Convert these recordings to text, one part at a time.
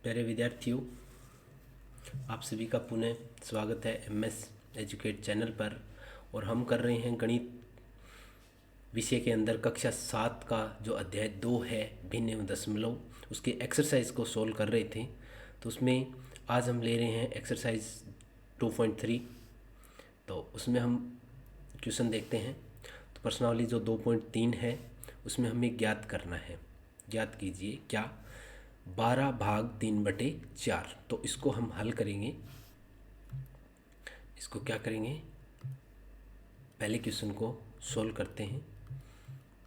प्यारे विद्यार्थियों, आप सभी का पुनः स्वागत है एमएस एजुकेट चैनल पर। और हम कर रहे हैं गणित विषय के अंदर कक्षा 7 का जो अध्याय 2 है भिन्न एवं दशमलव, उसके एक्सरसाइज को सोल्व कर रहे थे। तो उसमें आज हम ले रहे हैं एक्सरसाइज 2.3। तो उसमें हम क्वेश्चन देखते हैं। तो प्रश्नावली जो 2.3 है उसमें हमें ज्ञात करना है। ज्ञात कीजिए क्या 12 भाग 3/4। तो इसको हम हल करेंगे। इसको क्या करेंगे, पहले क्वेश्चन को सोल्व करते हैं।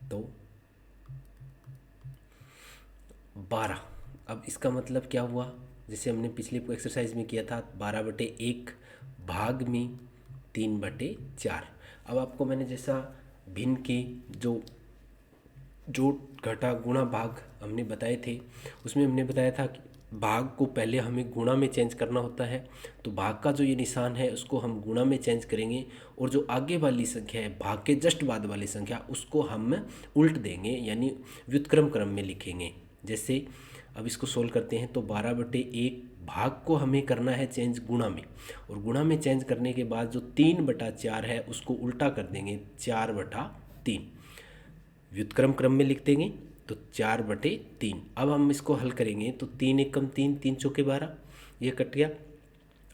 तो 12, अब इसका मतलब क्या हुआ, जैसे हमने पिछली एक्सरसाइज में किया था 12/1 भाग में 3/4। अब आपको मैंने जैसा भिन्न की जो जोड़ घटा गुणा भाग हमने बताए थे, उसमें हमने बताया था कि भाग को पहले हमें गुणा में चेंज करना होता है। तो भाग का जो ये निशान है उसको हम गुणा में चेंज करेंगे, और जो आगे वाली संख्या है भाग के जस्ट बाद वाली संख्या उसको हम उल्ट देंगे, यानी व्युत्क्रम क्रम में लिखेंगे। जैसे अब इसको सोल्व करते हैं। तो 12/1 भाग को हमें करना है चेंज गुणा में, और गुणा में चेंज करने के बाद जो 3/4 है उसको उल्टा कर देंगे 4/3, व्युत्क्रम क्रम में लिख देंगे। तो 4/3। अब हम इसको हल करेंगे तो 3 एकम 3, 3 चौके 12, ये कट गया।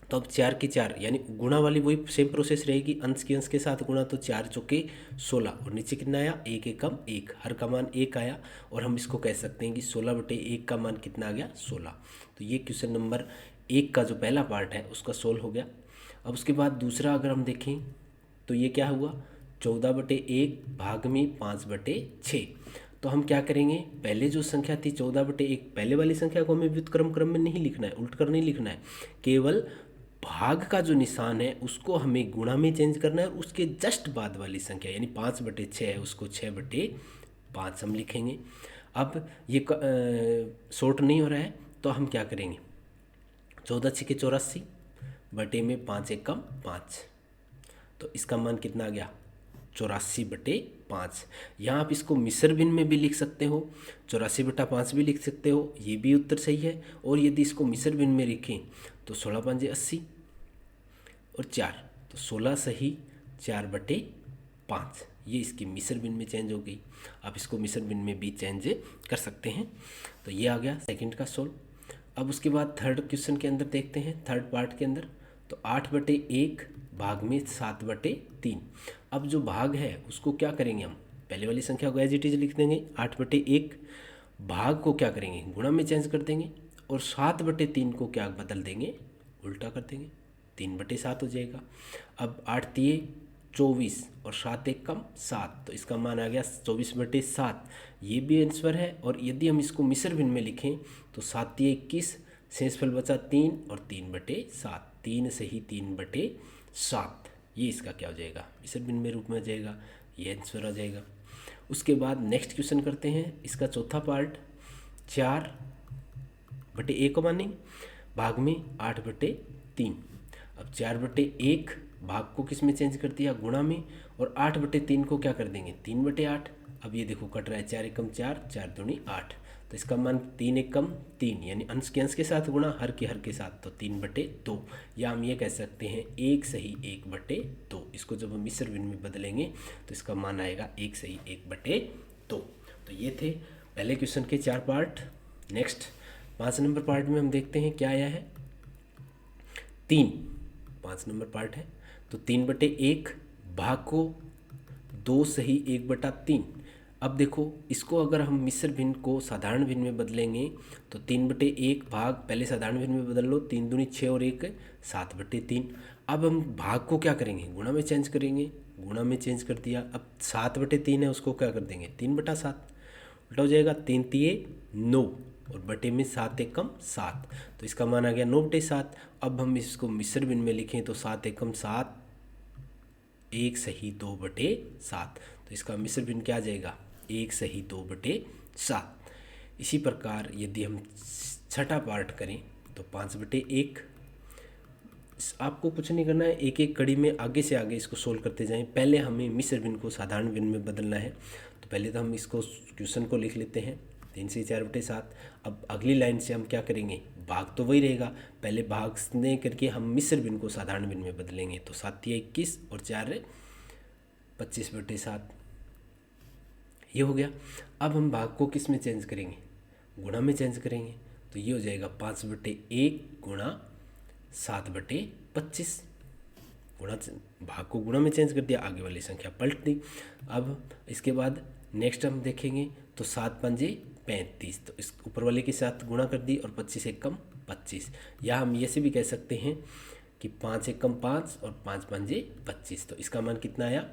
तो अब 4 के 4 यानी गुणा वाली वही सेम प्रोसेस रहेगी, अंश के अंश के साथ गुणा। तो 4 चौके 16, और नीचे कितना आया 1 एकम 1, हर का मान 1 आया। और हम इसको कह सकते हैं कि 16/1 का मान कितना आ गया 16। तो ये क्वेश्चन नंबर 1 का जो पहला पार्ट है उसका सोल्व हो गया। अब उसके बाद दूसरा अगर हम देखें तो ये क्या हुआ, 14/1 भाग में 5/6। तो हम क्या करेंगे, पहले जो संख्या थी 14/1, पहले वाली संख्या को हमें व्युत्क्रम क्रम में नहीं लिखना है, उल्ट कर नहीं लिखना है, केवल भाग का जो निशान है उसको हमें गुणा में चेंज करना है, और उसके जस्ट बाद वाली संख्या यानी 5/6 है उसको 6/5 हम लिखेंगे। अब ये शॉर्ट नहीं हो रहा है तो हम क्या करेंगे, 14×6 = 84, बटे में 5 एकम 5। तो इसका मान कितना आ गया 84/5। यहाँ आप इसको मिश्र भिन्न में भी लिख सकते हो, 84/5 भी लिख सकते हो, ये भी उत्तर सही है। और यदि इसको मिश्र भिन्न में लिखें तो 16×5 = 80 और 4, तो 16 सही 4/5, ये इसकी मिश्र भिन्न में चेंज हो गई। आप इसको मिश्र भिन्न में भी चेंज कर सकते हैं। तो ये आ गया सेकंड का सोल्व। अब उसके बाद थर्ड क्वेश्चन के अंदर देखते हैं, थर्ड पार्ट के अंदर। तो 8/1 भाग में 7/3। अब जो भाग है उसको क्या करेंगे, हम पहले वाली संख्या को एज इट इज लिख देंगे। 8/1 भाग को क्या करेंगे, गुणा में चेंज कर देंगे, और 7/3 को क्या बदल देंगे, उल्टा कर देंगे, 3/7 हो जाएगा। अब 8×3 = 24 और 7 एकम 7, तो इसका मान आ गया 24/7, ये भी आंसर है। और यदि हम इसको मिश्र भिन्न में लिखें तो 7×3 = 21, शेषफल बचा 3 और 3/7, 3 सही 3/7, ये इसका क्या हो जाएगा, मिश्र भिन्न में रूप में आ जाएगा, ये आंसर आ जाएगा। उसके बाद नेक्स्ट क्वेश्चन करते हैं, इसका चौथा पार्ट। 4/1 को मानेंगे भाग में 8/3। अब 4/1 भाग को किस में चेंज कर दिया, गुणा में, और 8/3 को क्या कर देंगे 3/8। अब ये देखो कट रहा है, 4 एकम 4, 4 दूनी 8, तो इसका मान 3 एकम 3 यानी अंश के अंश के साथ गुणा, हर के हर के साथ, तो 3/2, या हम ये कह सकते हैं 1 सही 1/2। इसको जब हम मिश्र भिन्न में बदलेंगे तो इसका मान आएगा 1 सही 1/2। तो ये थे पहले क्वेश्चन के 4 पार्ट। नेक्स्ट 5 नंबर पार्ट में हम देखते हैं क्या आया है, 5 नंबर पार्ट है। तो 3/1 भाग को 2 सही 1/3। अब देखो इसको अगर हम मिश्र भिन्न को साधारण भिन्न में बदलेंगे तो 3/1 भाग, पहले साधारण भिन्न में बदल लो, 3 दूनी 6 और 1 7/3। अब हम भाग को क्या करेंगे, गुणा में चेंज करेंगे, गुणा में चेंज कर दिया। अब 7/3 है उसको क्या कर देंगे 3/7, उल्टा हो जाएगा, 3×3 = 9 और बटे में 7 एकम 7, तो इसका मान आ गया 9/7। अब हम इसको मिश्र भिन्न में लिखें तो 7 एकम 7, 1 सही 2/7, तो इसका मिश्र भिन्न क्या आ जाएगा 1 सही 2/7। इसी प्रकार यदि हम छठा पार्ट करें तो 5/1, आपको कुछ नहीं करना है, एक एक कड़ी में आगे से आगे इसको सोल्व करते जाएं। पहले हमें मिश्र भिन्न को साधारण भिन्न में बदलना है। तो पहले तो हम इसको क्वेश्चन को लिख लेते हैं। 3 से 4 बटे 7। अब अगली लाइन से हम क्या करेंगे, भाग तो वही रहेगा, पहले भागने करके हम मिश्र भिन्न को साधारण भिन्न में बदलेंगे। तो 7 या 21 और 4 25 बटे 7, ये हो गया। अब हम भाग को किस में चेंज करेंगे, गुणा में चेंज करेंगे। तो ये हो जाएगा 5 बटे 1 गुणा 7 बटे 25। गुणा, भाग को गुणा में चेंज कर दिया, आगे वाली संख्या पलट दी। अब इसके बाद नेक्स्ट हम देखेंगे तो 7 पंजे 35, तो इस ऊपर वाले के साथ गुणा कर दी और 25 एक कम 25। या हम ये से भी कह सकते हैं कि 5 एक कम 5 और 5 पंजे 25, तो इसका मान कितना आया।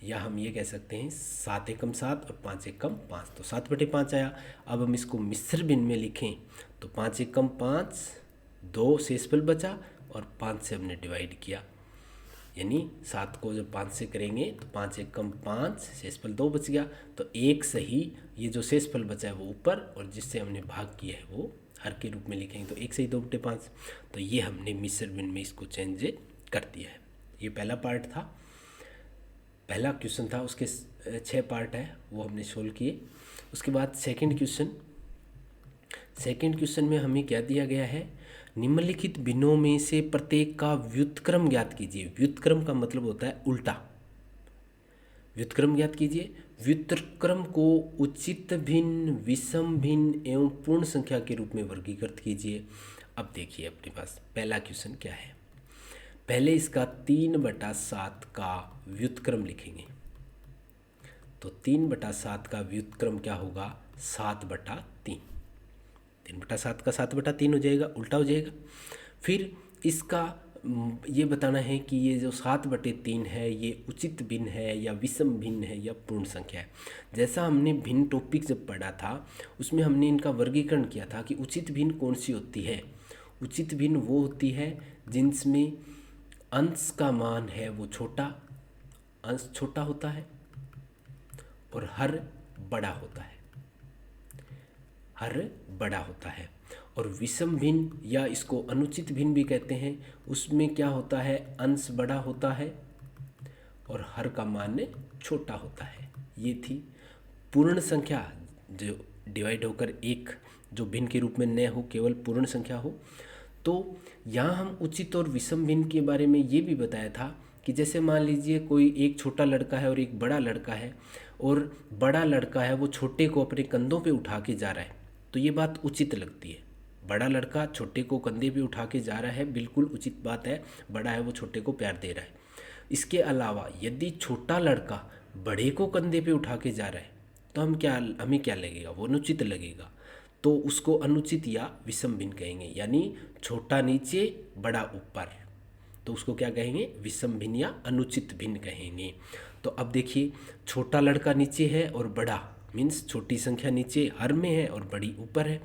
या हम ये कह सकते हैं 7 एक कम 7 और 5 एक कम 5, तो 7 बटे 5 आया। अब हम इसको मिश्र भिन्न में लिखें तो 5 एक कम 5, 2 शेषफल बचा और 5 से हमने डिवाइड किया, यानी 7 को जब 5 से करेंगे तो 5 एक कम 5, शेषफल 2 बच गया। तो एक सही ये जो शेषफल बचा है वो ऊपर, और जिससे हमने भाग किया है वो हर के रूप में लिखेंगे, तो एक सही 2 बटे 5। तो ये हमने मिश्र भिन्न में इसको चेंज कर दिया है। ये पहला पार्ट था, पहला क्वेश्चन था, उसके 6 पार्ट है वो हमने सोल्व किए। उसके बाद सेकंड क्वेश्चन में हमें क्या दिया गया है, निम्नलिखित भिन्नों में से प्रत्येक का व्युत्क्रम ज्ञात कीजिए। व्युत्क्रम का मतलब होता है उल्टा। व्युत्क्रम ज्ञात कीजिए। व्युत्क्रम को उचित भिन्न, विषम भिन्न एवं पूर्ण संख्या के रूप में वर्गीकृत कीजिए। अब देखिए अपने पास पहला क्वेश्चन क्या है। पहले इसका 3/7 का व्युत्क्रम लिखेंगे। तो 3/7 का व्युत्क्रम क्या होगा, 7/3। 3/7 का 7/3 हो जाएगा, उल्टा हो जाएगा। फिर इसका ये बताना है कि ये जो 7/3 है ये उचित भिन्न है या विषम भिन्न है या पूर्ण संख्या है। जैसा हमने भिन्न टॉपिक जब पढ़ा था उसमें हमने इनका वर्गीकरण किया था कि उचित भिन्न कौन सी होती है। उचित भिन्न वो होती है जिनमें अंश का मान है वो छोटा, अंश छोटा होता है और हर बड़ा होता है, हर बड़ा होता है। और विषम भिन्न या इसको अनुचित भिन्न भी कहते हैं, उसमें क्या होता है, अंश बड़ा होता है और हर का मान छोटा होता है। ये थी पूर्ण संख्या, जो डिवाइड होकर एक जो भिन्न के रूप में न हो, केवल पूर्ण संख्या हो। तो यहाँ हम उचित और विषम भिन्न के बारे में ये भी बताया था कि जैसे मान लीजिए कोई एक छोटा लड़का है और एक बड़ा लड़का है, और बड़ा लड़का है वो छोटे को अपने कंधों पे उठा के जा रहा है, तो ये बात उचित लगती है। बड़ा लड़का छोटे को कंधे पे उठा के जा रहा है, बिल्कुल उचित बात है, बड़ा है वो छोटे को प्यार दे रहा है। इसके अलावा यदि छोटा लड़का बड़े को कंधे पे उठा के जा रहा है तो हमें क्या लगेगा, वो अनुचित लगेगा। तो उसको अनुचित या विषम भिन्न कहेंगे, यानी छोटा नीचे बड़ा ऊपर, तो उसको क्या कहेंगे, विषम भिन्न या अनुचित भिन्न कहेंगे। तो अब देखिए छोटा लड़का नीचे है और बड़ा मीन्स छोटी संख्या नीचे हर में है और बड़ी ऊपर है,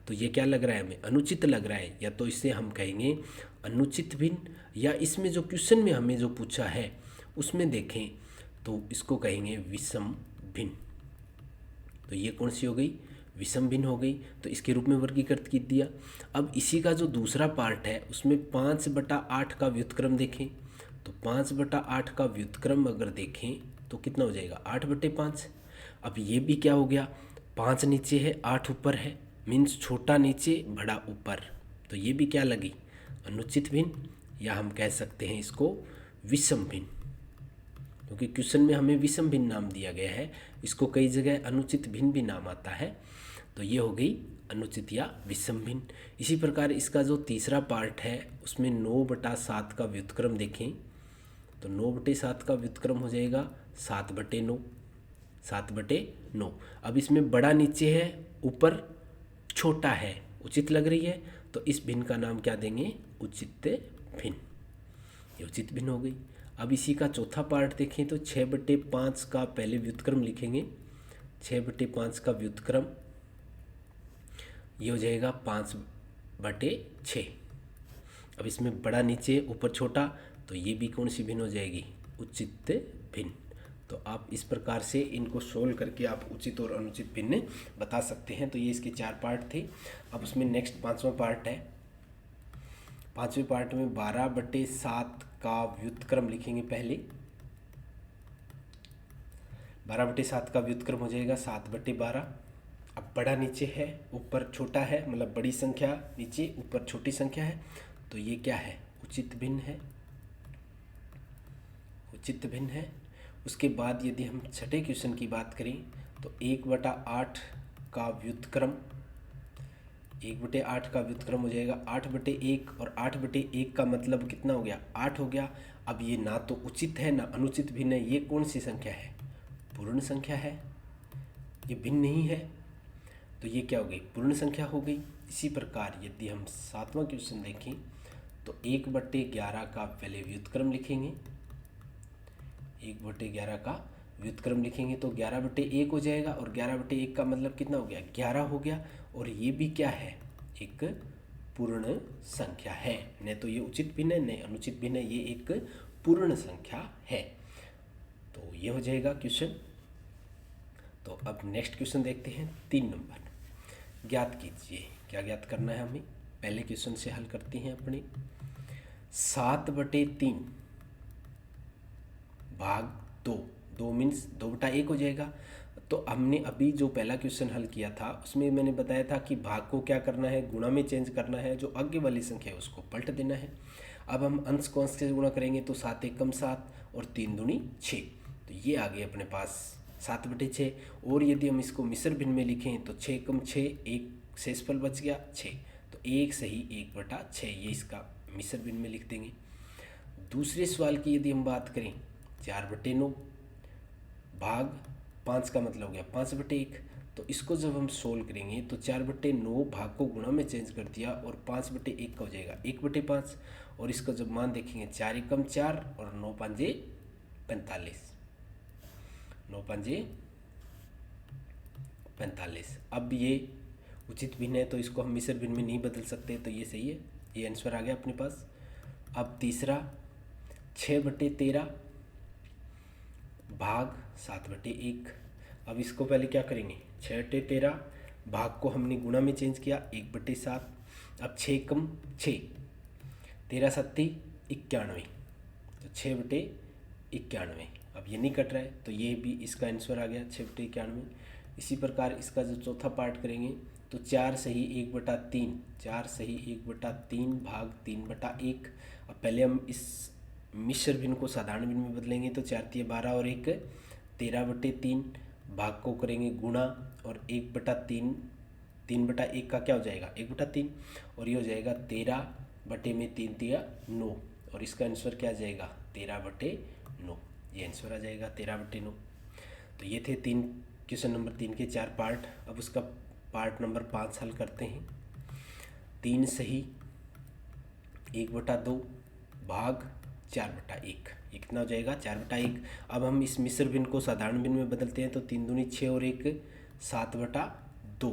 तो ये क्या लग रहा है हमें, अनुचित लग रहा है। या तो इसे हम कहेंगे अनुचित भिन्न, या इसमें जो क्वेश्चन में हमें जो पूछा है उसमें देखें तो इसको कहेंगे विषम भिन्न। तो ये कौन सी हो गई, विषम भिन्न हो गई, तो इसके रूप में वर्गीकृत कर दिया। अब इसी का जो दूसरा पार्ट है उसमें 5/8 का व्युत्क्रम देखें, तो 5/8 का व्युत्क्रम अगर देखें तो कितना हो जाएगा, 8/5। अब ये भी क्या हो गया, 5 नीचे है 8 ऊपर है, मीन्स छोटा नीचे बड़ा ऊपर, तो ये भी क्या लगी, अनुचित भिन्न, या हम कह सकते हैं इसको विषम भिन्न, क्योंकि क्वेश्चन में हमें विषम भिन्न नाम दिया गया है, इसको कई जगह अनुचित भिन्न भी नाम आता है। तो ये हो गई अनुचित या विषम भिन्न। इसी प्रकार इसका जो तीसरा पार्ट है उसमें 9/7 का व्युत्क्रम देखें, तो 9/7 का व्युत्क्रम हो जाएगा 7/9, 7/9। अब इसमें बड़ा नीचे है ऊपर छोटा है, उचित लग रही है, तो इस भिन्न का नाम क्या देंगे, उचित भिन्न। ये उचित भिन्न हो गई। अब इसी का चौथा पार्ट देखें तो 6/5 का पहले व्युत्क्रम लिखेंगे। 6/5 का व्युत्क्रम ये हो जाएगा 5/6। अब इसमें बड़ा नीचे ऊपर छोटा, तो ये भी कौन सी भिन्न हो जाएगी, उचित भिन्न। तो आप इस प्रकार से इनको सोल्व करके आप उचित और अनुचित भिन्न बता सकते हैं। तो ये इसके 4 पार्ट थे। अब उसमें नेक्स्ट 5वां पार्ट है। 5वें पार्ट में 12/7 का व्युत्क्रम लिखेंगे। पहले 12/7 का व्युत्क्रम हो जाएगा 7/12। बड़ा नीचे है, ऊपर छोटा है, मतलब बड़ी संख्या नीचे, ऊपर छोटी संख्या है, तो ये क्या है, उचित भिन्न है, उचित भिन्न है। उसके बाद यदि हम छठे क्वेश्चन की बात करें तो 1/8 का व्युत्क्रम, 1/8 का व्युत्क्रम हो जाएगा 8/1, और 8/1 का मतलब कितना हो गया, 8 हो गया। अब ये ना तो उचित है ना अनुचित भिन्न है, ये कौन सी संख्या है, पूर्ण संख्या है, ये भिन्न नहीं है, तो ये क्या हो गई, पूर्ण संख्या हो गई। इसी प्रकार यदि हम सातवां क्वेश्चन देखें तो 1/11 का पहले व्युत्क्रम लिखेंगे, 1/11 का व्युत्क्रम लिखेंगे तो 11/1 हो जाएगा, और 11/1 का मतलब कितना हो गया, 11 हो गया। और ये भी क्या है, एक पूर्ण संख्या है, न तो ये उचित भिन्न है न अनुचित भिन्न है, ये एक पूर्ण संख्या है। तो ये हो जाएगा क्वेश्चन। तो अब नेक्स्ट क्वेश्चन देखते हैं 3 नंबर। ज्ञात कीजिए, क्या ज्ञात करना है हमें, पहले क्वेश्चन से हल करते हैं अपने। 7/3 भाग 2, 2 मीन्स 2/1 हो जाएगा। तो हमने अभी जो पहला क्वेश्चन हल किया था उसमें मैंने बताया था कि भाग को क्या करना है, गुणा में चेंज करना है, जो आगे वाली संख्या है उसको पलट देना है। अब हम अंश को अंश से गुणा करेंगे तो 7 एकम 7 और 3 दूनी 6, तो ये आ गए अपने पास 7/6। और यदि हम इसको मिश्र भिन्न में लिखें तो 6 एकम 6, एक शेषफल बच गया 6, तो 1 सही 1/6, ये इसका मिश्र भिन्न में लिख देंगे। दूसरे सवाल की यदि हम बात करें, 4/9 भाग 5 का मतलब हो गया 5/1, तो इसको जब हम सोल्व करेंगे तो 4/9 भाग को गुणा में चेंज कर दिया और 5/1 का हो जाएगा 1/5, और इसका जब मान देखेंगे 4 एकम 4 और 9 पंजे 45, 9 पंजे 45। अब ये उचित भिन्न है तो इसको हम मिश्र भिन्न में नहीं बदल सकते, तो ये सही है, ये आंसर आ गया अपने पास। अब तीसरा 6/13 भाग 7/1। अब इसको पहले क्या करेंगे, 6/13 भाग को हमने गुणा में चेंज किया 1/7। अब 6 एकम 6, 13 सत्ती 91, तो 6/91। अब ये नहीं कट रहा है तो ये भी इसका आंसर आ गया 6/91। इसी प्रकार इसका जो चौथा पार्ट करेंगे तो 4 सही 1/3, 4 सही 1/3 भाग 3/1। अब पहले हम इस मिश्र भिन्न को साधारण भिन्न में बदलेंगे तो 4 तिया 12 और 1 13/3 भाग को करेंगे गुणा, और 1/3, 3/1 का क्या हो जाएगा 1/3, और ये हो जाएगा 13/3 तिया 9, और इसका आंसर क्या आ जाएगा 13/9, ये आंसर आ जाएगा 13/9। तो ये थे क्वेश्चन नंबर 3 के 4 पार्ट। अब उसका पार्ट नंबर 5 हल करते हैं। 3 सही 1/2 भाग 4/1, ये कितना हो जाएगा 4/1। अब हम इस मिश्र भिन्न को साधारण भिन्न में बदलते हैं तो 3 दूनी 6 और 1 7/2,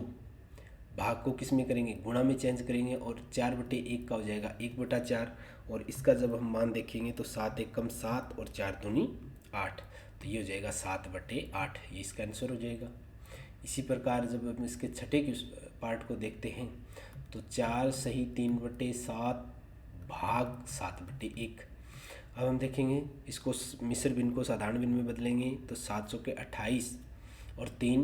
भाग को किस में करेंगे गुणा में चेंज करेंगे, और 4/1 का हो जाएगा 1/4, और इसका जब हम मान देखेंगे तो 7 एकम 7 और 4 दूनी 8, तो ये हो जाएगा 7/8, ये इसका आंसर हो जाएगा। इसी प्रकार जब हम इसके छठे पार्ट को देखते हैं तो 4 सही 3/7 भाग 7/1। अब हम देखेंगे इसको मिश्र भिन्न को साधारण भिन्न में बदलेंगे तो 700 के 28 और 3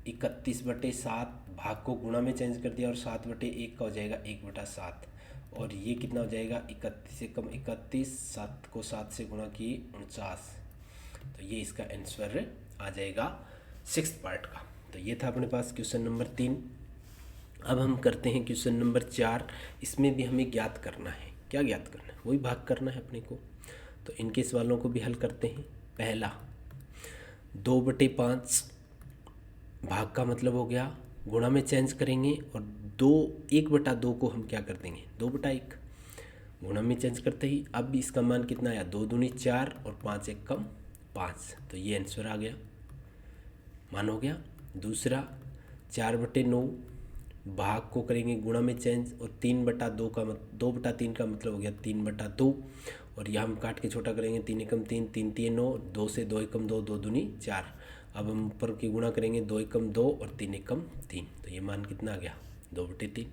31/7 भाग को गुणा में चेंज कर दिया और 7/1 का हो जाएगा 1/7, और ये कितना हो जाएगा 31 एकम 31, 7 को 7 से गुणा किए 49, तो ये इसका आंसर आ जाएगा 6th पार्ट का। तो ये था अपने पास क्वेश्चन नंबर 3। अब हम करते हैं क्वेश्चन नंबर 4। इसमें भी हमें ज्ञात करना है, क्या ज्ञात करना है, वही भाग करना है अपने को। तो इनके सवालों को भी हल करते हैं। पहला 2/5 भाग का मतलब हो गया गुणा में चेंज करेंगे, और 1/2 को हम क्या कर देंगे 2/1, गुणा में चेंज करते ही। अब इसका मान कितना आया 2 दूनी 4 और 5 एकम 5, तो ये आंसर आ गया, मान हो गया। दूसरा 4/9 भाग को करेंगे गुणा में चेंज, और 3/2 का 2/3 का मतलब हो गया 3/2, और यह हम काट के छोटा करेंगे 3 एकम 3, 3 तिये 9, 2 से 2 एकम 2, 2 दूनी 4। अब हम ऊपर की गुणा करेंगे 2 एकम 2 और 3 एकम 3, तो ये मान कितना आ गया 2/3।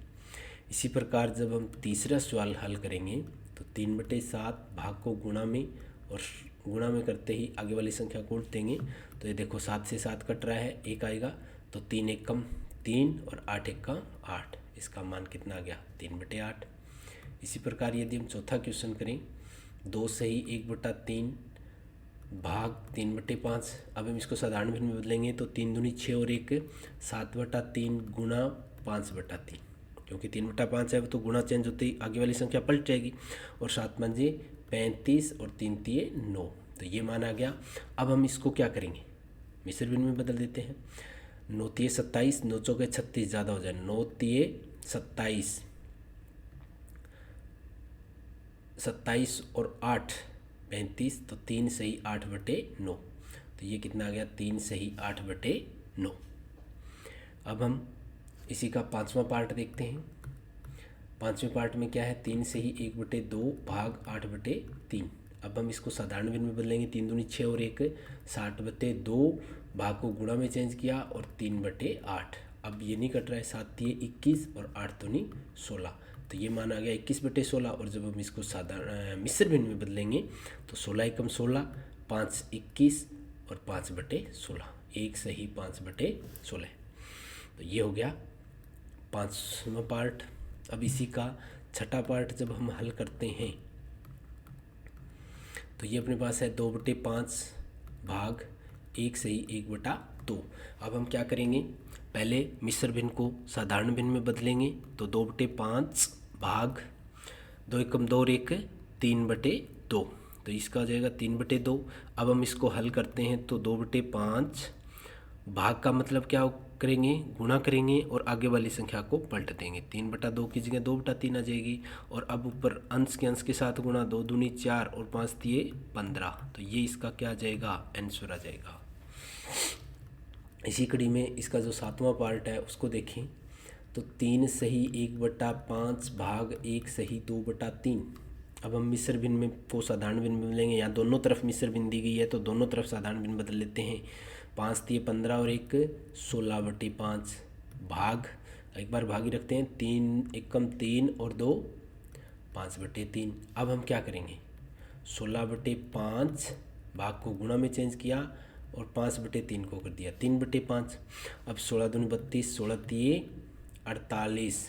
इसी प्रकार जब हम तीसरा सवाल हल करेंगे तो 3/7 भाग को गुणा में, और गुणा में करते ही आगे वाली संख्या को उल्ट देंगे, तो ये देखो 7 से 7 कट रहा है, 1 आएगा, तो 3 एकम 3 और 8 एकम 8, इसका मान कितना आ गया 3/8। इसी प्रकार यदि हम चौथा क्वेश्चन करें, 2 सही 1/3 भाग 3/5। अब हम इसको साधारण भिन्न में बदलेंगे तो 3 दूनी 6 और 1 7/3 गुणा 5/3, क्योंकि 3/5 है तो गुणा चेंज होते ही आगे वाली संख्या पलट जाएगी। और 7×5 35 और 3×3 9, तो ये मान आ गया। अब हम इसको क्या करेंगे, मिश्र भिन्न में बदल देते हैं। 9×3 27, 9×4 36, ज़्यादा हो जाए 9×3 27, 27 और 8 35, तो 3 सही 8/9, तो ये कितना आ गया 3 सही 8/9। अब हम इसी का पांचवा पार्ट देखते हैं। पांचवें पार्ट में क्या है, 3 सही 1/2 भाग 8/3। अब हम इसको साधारण भिन्न में बदलेंगे। 3 दूनी 6 और 1 60/2 भाग को गुणा में चेंज किया और 3/8। अब ये नहीं कट रहा है, 7×3 21 और 8×2 16, तो ये मान आ गया 21/16। और जब हम इसको साधारण मिश्र भिन्न में बदलेंगे तो 16 एकम 16, 5 21 और 5/16, 1 सही 5/16, तो ये हो गया पाँचवा पार्ट। अब इसी का छठा पार्ट जब हम हल करते हैं तो ये अपने पास है 2/5 भाग 1 सही 1/2। अब हम क्या करेंगे, पहले मिश्र भिन्न को साधारण भिन्न में बदलेंगे तो 2/5 भाग 2 एकम 2 और 1 3/2, तो इसका हो जाएगा 3/2। अब हम इसको हल करते हैं तो 2/5 भाग का मतलब क्या करेंगे, गुणा करेंगे और आगे वाली संख्या को पलट देंगे। 3/2 की जगह 2/3 आ जाएगी। और अब ऊपर अंश के अंश के साथ गुणा, 2 दूनी 4 और 5×3 15, तो ये इसका क्या आ जाएगा, आंसर आ जाएगा। इसी कड़ी में इसका जो सातवां पार्ट है उसको देखें तो 3 सही 1/5 भाग 1 सही 2/3। अब हम मिश्र भिन्न में को साधारण भिन्न में बदलेंगे। यहाँ दोनों तरफ मिश्र भिन्न दी गई है तो दोनों तरफ साधारण भिन्न बदल लेते हैं। 5×3 15 और 1 16/5 भाग, एक बार भागी रखते हैं, 3 एकम 3 और 2 5/3। अब हम क्या करेंगे, 16/5 भाग को गुणा में चेंज किया और 5/3 को कर दिया 3/5। अब 16 दूनी 32, 16×3 48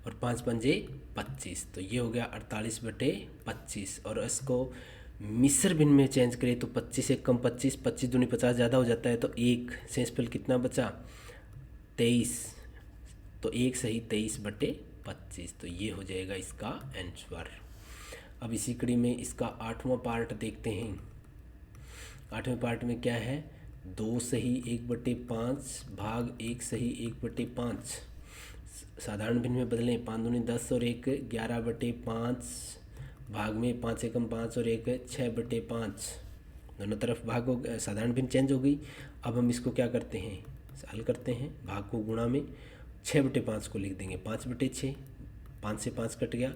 और 5×5 25, तो ये हो गया 48/25। और इसको मिश्र भिन्न में चेंज करें तो 25 एकम 25, 25 दूनी 50, ज़्यादा हो जाता है तो 1 शेषफल कितना बचा 23, तो 1 सही 23/25, तो ये हो जाएगा इसका आंसर। अब इसी कड़ी में इसका आठवां पार्ट देखते हैं। आठवें पार्ट में क्या है, 2 सही 1/5 भाग 1 सही 1/5। साधारण भिन्न में बदलें, 5 दूनी 10 और 1 11/5 भाग में 5 एकम 5 और 1 6/5। दोनों तरफ भाग हो, साधारण भिन्न चेंज हो गई। अब हम इसको क्या करते हैं, हल करते हैं, भाग को गुणा में 6/5 को लिख देंगे 5/6, 5 से 5 कट गया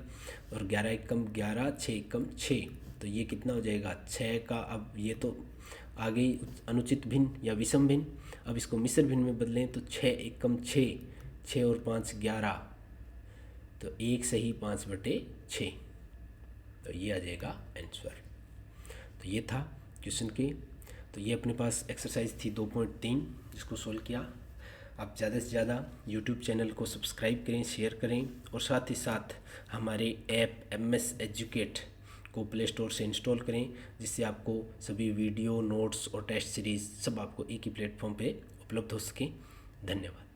और 11 एकम 11 6 एकम 6, तो ये कितना हो जाएगा 6 का। अब ये तो आ गई अनुचित भिन्न या विषम भिन्न। अब इसको मिश्र भिन्न में बदलें तो 6 एकम 6, 6 और 5 11, तो 1 सही 5/6, तो ये आ जाएगा आंसर। तो ये था क्वेश्चन की। तो ये अपने पास एक्सरसाइज थी 2.3 जिसको सोल्व किया। आप ज़्यादा से ज़्यादा यूट्यूब चैनल को सब्सक्राइब करें, शेयर करें और साथ ही साथ हमारे ऐप MS एजुकेट को प्ले स्टोर से इंस्टॉल करें, जिससे आपको सभी वीडियो, नोट्स और टेस्ट सीरीज़ सब आपको एक ही प्लेटफॉर्म पे उपलब्ध हो सकें। धन्यवाद।